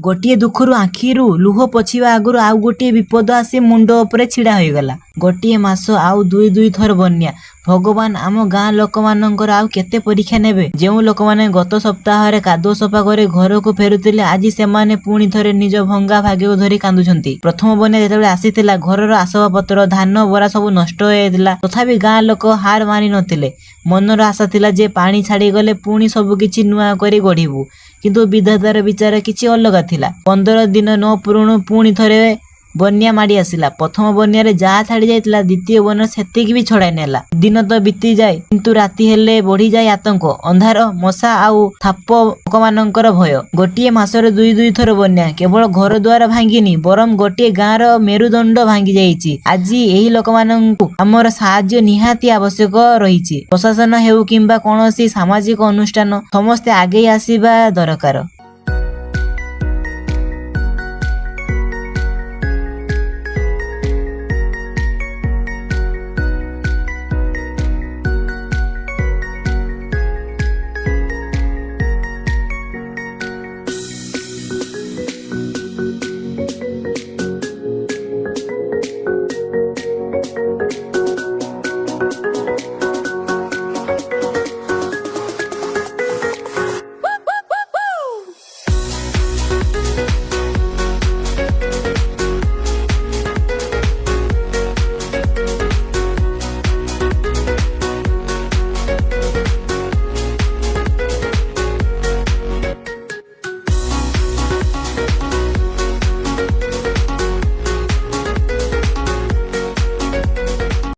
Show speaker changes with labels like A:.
A: गोटे दुखरू आखिरू लुह पोछिबा आगुरु आउ गोटे विपद आसी मुंड उपरे छिड़ा होईगला। गोटे मास आउ दुई दुई थर बन्या। भगवान आम गाँ लोक मानकर आउ केते परीक्षा नेबे। जेउ लोक माने गत सप्ताह कादुओ सफा करे घर को फेरुतिले आज सेमाने पुणी थरे निज भंगा भाग्य धरी कांदुछंती। प्रथम बन्या जेतेबेले आसीथिला घरर आसबाब पत्र धान बरा सब नष्ट हो जाइतिला, तथापि गाँ लोक हार मानि नथिले। मनर आशा थिला जे पानी छाड़ी गले पुणी सब किछि नुआ करी गढ़िबु, किंतु विधातार विचार किछि अलगा थिला। 15 दिन न पुरुणु पुणी थरे बन्या माड़ी आसिला। प्रथम बन्या जहा छाड़ी जाइतिला द्वितीय बन्या सेतिकी भी छड़ाई नेला। दिन तो बीती जाए किंतु राति हेले बढ़ी जाए आतंक, अंधार, मशा आउ थाप लोकमानंकर भय। गोटे मासरे दुई दुई थर बन्या केवल घर द्वार भांगिनी बरम गोटे गाँर मेरुदंड भांगी जाइछि। आज एही लोकमानंकु हमर साहाय्य निहाती आवश्यक रहिछि। प्रशासन हेउ किंबा कोनोसी सामाजिक अनुष्ठान समस्ते आगे आसीबा दरकार।